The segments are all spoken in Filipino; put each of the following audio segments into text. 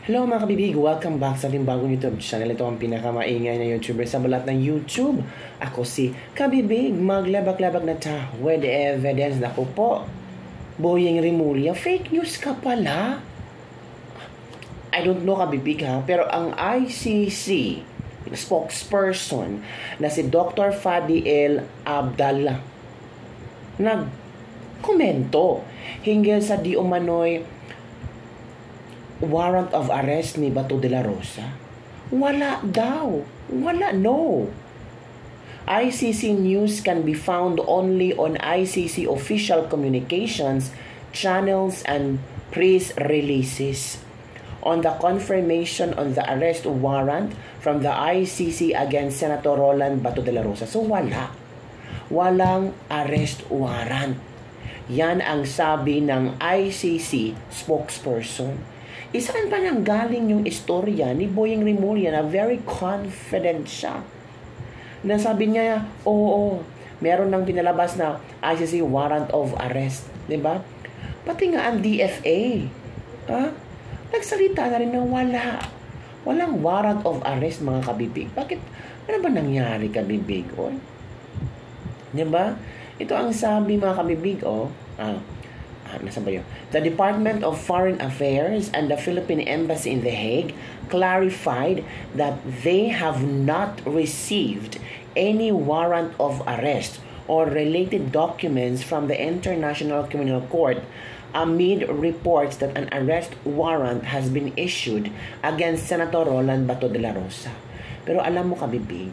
Hello mga kabibig, welcome back sa ating bagong YouTube channel. Ito ang pinakamaingay na YouTuber sa balat ng YouTube. Ako si Kabibig, maglabak-labak na ta with evidence. Naku po, Boyeng Rimulya, fake news ka pala. I don't know Kabibig ha, pero ang ICC spokesperson na si Dr. Fadiel Abdallah nagkomento hinggil sa di umano'y warrant of arrest ni Bato de la Rosa. Wala daw. Wala, no. ICC news can be found only on ICC official communications channels and press releases. On the confirmation on the arrest warrant from the ICC against Senator Roland Bato de la Rosa. So wala. Walang arrest warrant. Yan ang sabi ng ICC spokesperson. Isaan pa nang galing yung istorya ni Boyeng Rimulya na very confident siya. Na sabi niya, oo, meron nang pinalabas na ICC warrant of arrest. Diba? Pati nga ang DFA. Nagsalita na rin na wala. Walang warrant of arrest mga kabibig. Bakit? Ano ba nangyari kabibig? Diba? Ito ang sabi mga kabibig. Nasa ba yun? The Department of Foreign Affairs and the Philippine Embassy in The Hague clarified that they have not received any warrant of arrest or related documents from the International Criminal Court amid reports that an arrest warrant has been issued against Senator Roland Bato de la Rosa. Pero alam mo kabibig,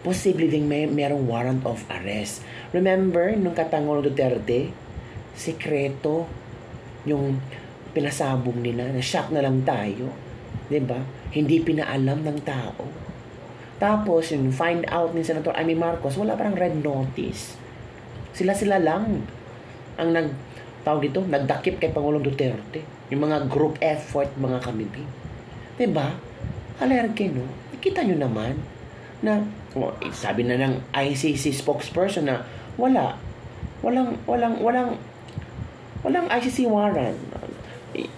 posible ding merong warrant of arrest. Remember, nung Katangolo Duterte, sekreto yung pinasabog nila, na shock na lang tayo, 'di ba? Hindi pinaalam ng tao. Tapos yung find out ni Senator Amy Marcos, wala parang red notice. Sila lang ang nagdakip kay Pangulong Duterte. Yung mga group effort, mga kabibig. 'Di ba? Alerke, no? Nakita nyo naman na sabi na ng ICC spokesperson na walang ICC warrant.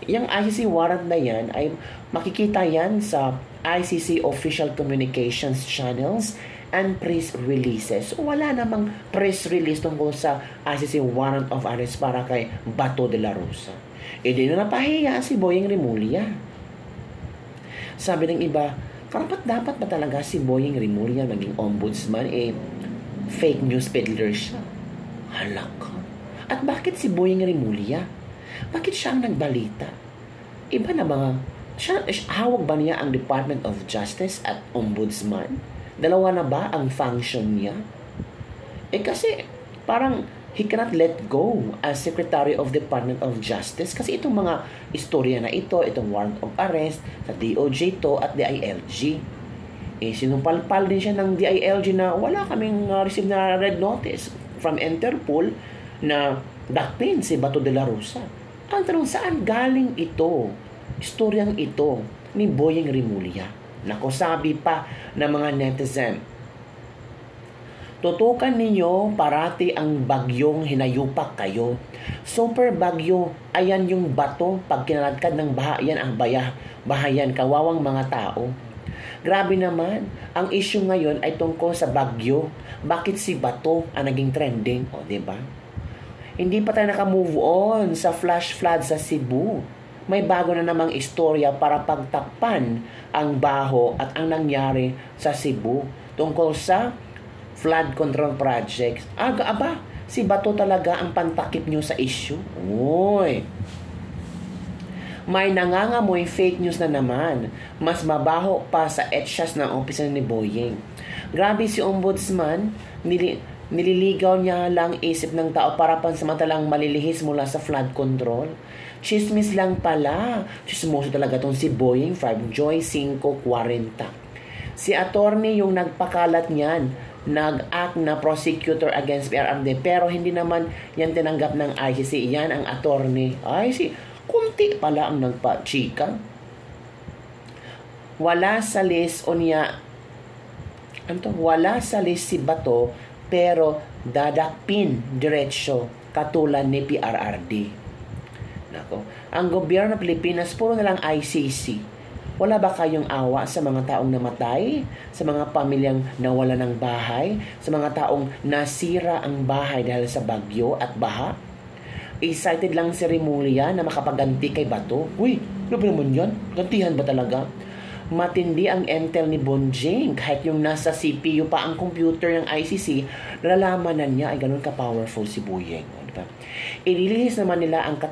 Yung ICC warrant na yan ay makikita yan sa ICC official communications channels and press releases. Wala namang press release tungkol sa ICC warrant of arrest para kay Bato de la Rosa. Di na napahiya si Boyeng Rimulya. Sabi ng iba, dapat ba talaga si Boyeng Rimulya maging ombudsman? Fake news peddler siya. Halak. At bakit si Boyeng Rimulya? Bakit siya ang nagbalita? Iba na ba? Hawag ba niya ang Department of Justice at Ombudsman? Dalawa na ba ang function niya? Kasi parang he cannot let go as Secretary of Department of Justice kasi itong mga istorya na ito, itong warrant of arrest sa DOJ to at DILG. Sinumpalpal din siya ng DILG na wala kaming receive na red notice from Interpol na dakpin si Bato de la Rosa. Ang tanong, saan galing ito? Istoryang ito ni Boyeng Rimulya. Nako, sabi pa ng mga netizen, tutukan ninyo parati ang bagyong hinayupak kayo. Super bagyo, ayan yung bato, pag kinaladkad ng baha, yan ang bahayan, kawawang mga tao. Grabe naman, ang issue ngayon ay tungkol sa bagyo. Bakit si Bato ang naging trending? Diba? Hindi pa tayo naka-move on sa flash flood sa Cebu. May bago na namang istorya para pagtakpan ang baho at ang nangyari sa Cebu tungkol sa flood control projects. Si Bato talaga ang pantakip nyo sa issue. May nangangamoy fake news na naman. Mas mabaho pa sa etsyas ng opisina ni Boyeng. Grabe si Ombudsman, nililigaw niya lang isip ng tao para pansamantalang malilihis mula sa flood control. Chismis lang pala. Chismoso talaga tong si Boyeng from Joy 540. Si attorney yung nagpakalat niyan, nag-act na prosecutor against PRRD, pero hindi naman yan tinanggap ng ICC. Yan ang attorney. Kunti pala ang nagpa-chika. Wala sa list si Bato pero dadakpin diretsyo katulad ni PRRD. Nako, ang gobyerno ng Pilipinas, puro na lang ICC. Wala ba kayong awa sa mga taong namatay? Sa mga pamilyang nawala ng bahay? Sa mga taong nasira ang bahay dahil sa bagyo at baha? Excited lang si Rimulya na makapaganti kay Bato. Uy, ano ba naman yan? Gantihan ba talaga? Matindi ang intel ni Bonjing. Kahit yung nasa CPU pa ang computer ng ICC, nalalaman na niya ay ganun ka-powerful si Buyeng. Diba? Ililihis naman nila ang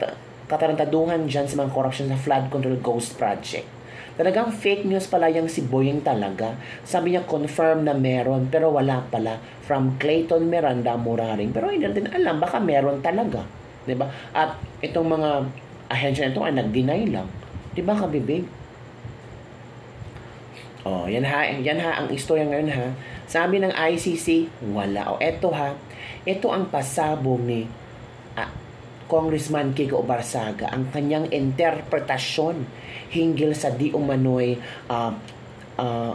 katarantaduhan dyan sa mga corruption sa flood control ghost project. Talagang fake news pala yung si Boyeng talaga. Sabi niya confirm na meron pero wala pala. From Clayton Miranda Muraring. Pero hindi natin alam, baka meron talaga. Diba? At itong mga ahensya nito ay nag-deny lang. Diba kabibig? Oh, yan ha ang istorya ngayon ha. Sabi ng ICC, wala. O eto ha, ito ang pasabog ni Congressman Kiko Barsaga, ang kanyang interpretasyon hinggil sa di umano'y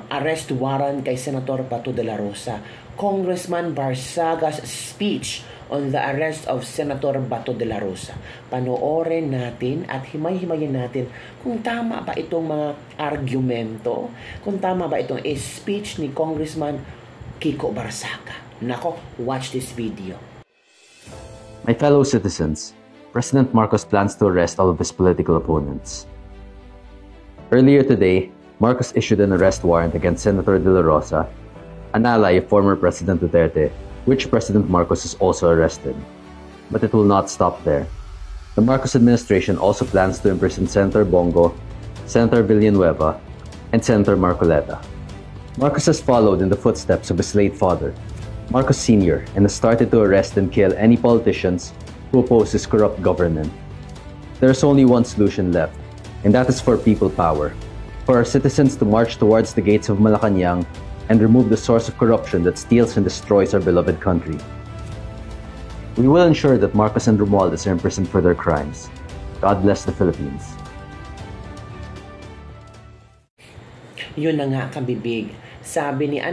arrest warrant kay Senator Bato de la Rosa. Congressman Barsaga's speech on the arrest of Senator Bato de la Rosa. Panoorin natin at himay-himayin natin kung tama ba itong mga argumento, kung tama ba itong speech ni Congressman Kiko Barsaga. Nako, watch this video. My fellow citizens, President Marcos plans to arrest all of his political opponents. Earlier today, Marcos issued an arrest warrant against Senator De La Rosa, an ally of former President Duterte, which President Marcos is also arrested. But it will not stop there. The Marcos administration also plans to imprison Senator Bongo, Senator Villanueva, and Senator Marcoleta. Marcos has followed in the footsteps of his late father, Marcos Sr., and has started to arrest and kill any politicians who oppose his corrupt government. There is only one solution left, and that is for people power, for our citizens to march towards the gates of Malacanang and remove the source of corruption that steals and destroys our beloved country. We will ensure that Marcos and Romualdez are imprisoned for their crimes. God bless the Philippines. Yun na nga kabibig. Sabi ni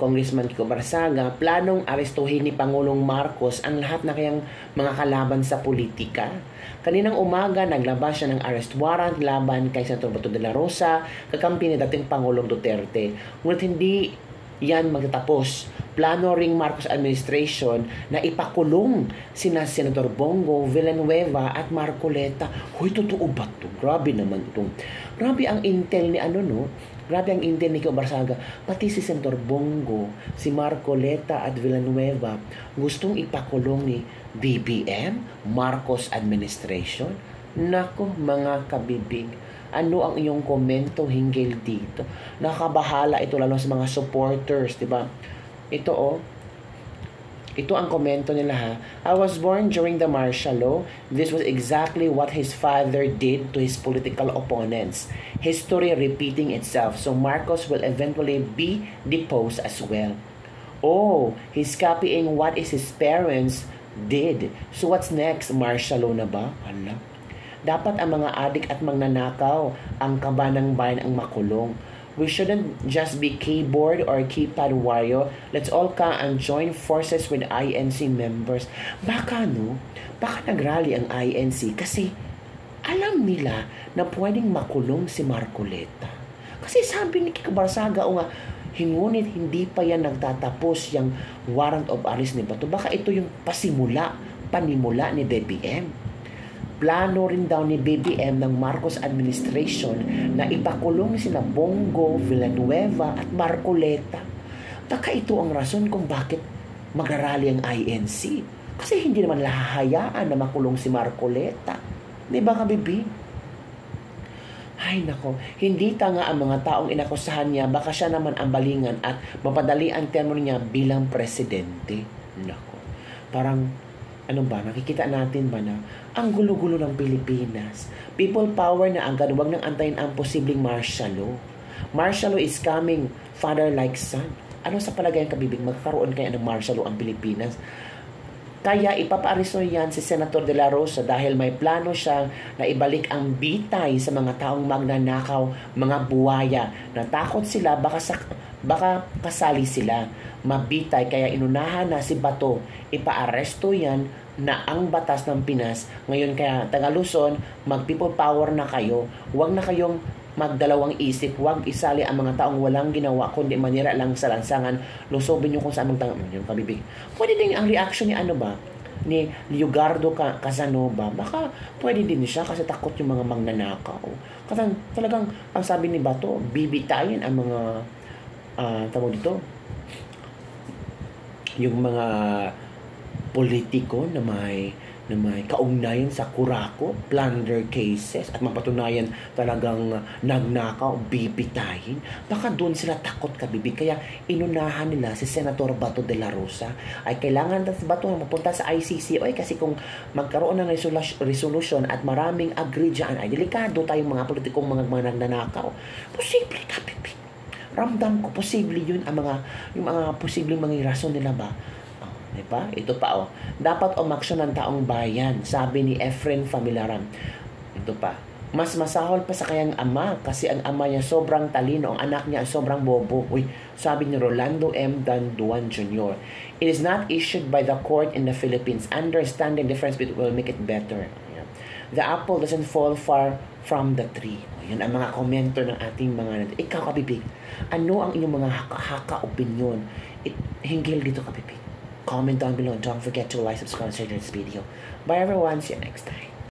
Congressman Kiko Barsaga, planong arestuhin ni Pangulong Marcos ang lahat na kayang mga kalaban sa politika. Kaninang umaga, naglabas siya ng arrest warrant laban kay Senator Bato de la Rosa, kakampi ni dating Pangulong Duterte. Ngunit hindi yan magtatapos. Plano ring Marcos administration na ipakulong sina Senator Bongo, Villanueva at Marcoleta. Hoy, totoo ba ito? Grabe naman itong. Grabe ang intel ni Grabe ang intel ni Kiko Barsaga. Pati si Senator Bongo, si Marcoleta at Villanueva gustong ipakulong ni BBM, Marcos administration. Nako mga kabibig, ano ang iyong komento hinggil dito? Nakabahala ito lalo sa mga supporters, di ba? Ito ang komento nila ha. I was born during the martial law. This was exactly what his father did to his political opponents. History repeating itself. So Marcos will eventually be deposed as well. Oh, he's copying what his parents did. So what's next? Martial law na ba? Hala. Dapat ang mga adik at magnanakaw ang kabanang bayan ang makulong. We shouldn't just be keyboard or keypad warrior. Let's all come and join forces with INC members. Baka nagrally ang INC kasi alam nila na pwedeng makulong si Marcoleta. Kasi sabi ni Kiko Barsaga, ngunit hindi pa yan nagtatapos yung warrant of arrest ni Bato. Baka ito yung panimula ni BBM. Plano rin daw ni BBM ng Marcos administration na ipakulong sina Bongo, Villanueva at Marcoleta. Baka ito ang rason kung bakit magrarally ang INC. Kasi hindi naman lahahayaan na makulong si Marcoleta. Di ba kabibi? Ay nako, hindi tanga ang mga taong inakusahan niya, baka siya naman ang balingan at mapadali ang tenure niya bilang presidente. Nako, parang nakikita natin ba na ang gulo-gulo ng Pilipinas? People power na agad, huwag nang antayin ang posibleng martial law. Martial law is coming, father like son. Ano sa palagay ang kabibig? Magkaroon kaya ng martial law ang Pilipinas? Kaya ipapaaresto yan si Senator De La Rosa dahil may plano siya na ibalik ang bitay sa mga taong magnanakaw, mga buwaya. Natakot sila baka kasali sila. Mabitay kaya inunahan na si Bato. Ipaaresto yan na ang batas ng Pinas. Ngayon kaya taga Luzon, mag people power na kayo. Huwag na kayong magdalawang isip, huwag isali ang mga taong walang ginawa kundi manira lang sa lansangan, lusobin nyo kung saan magtanong yung kabibig. Pwede din ang reaction ni ni Leogardo Casanova, baka pwede din siya kasi takot yung mga magnanakaw. Kasi talagang ang sabi ni Bato, bibitayin ang mga tawag dito, yung mga politiko na may kaugnayan sa Kurako, plunder cases, at mapatunayan talagang nagnakaw, bibitayin. Baka doon sila takot kabibig. Kaya inunahan nila si Senator Bato de la Rosa. Ay kailangan si Bato mapunta sa ICC. Kasi kung magkaroon ng resolution at maraming agree dyan, ay delikado tayong mga politikong mga nagnanakaw. Posible kabibig. Ramdam ko, posible yun yung mga posibleng mga rason nila ba? Diba? Ito pa dapat umaksyon ng taong bayan, sabi ni Efren Familaran. Ito pa, mas masahol pa sa kanyang ama kasi ang ama niya sobrang talino, ang anak niya sobrang bobo. Sabi ni Rolando M. Danduan Jr. It is not issued by the court in the Philippines. Understanding difference will make it better. The apple doesn't fall far from the tree. Yan ang mga komento ng ating mga ikaw kabibig. Ano ang inyong mga haka opinion? Hinggil dito kabibig. Comment down below and don't forget to like, subscribe, and share this video. Bye everyone, see you next time.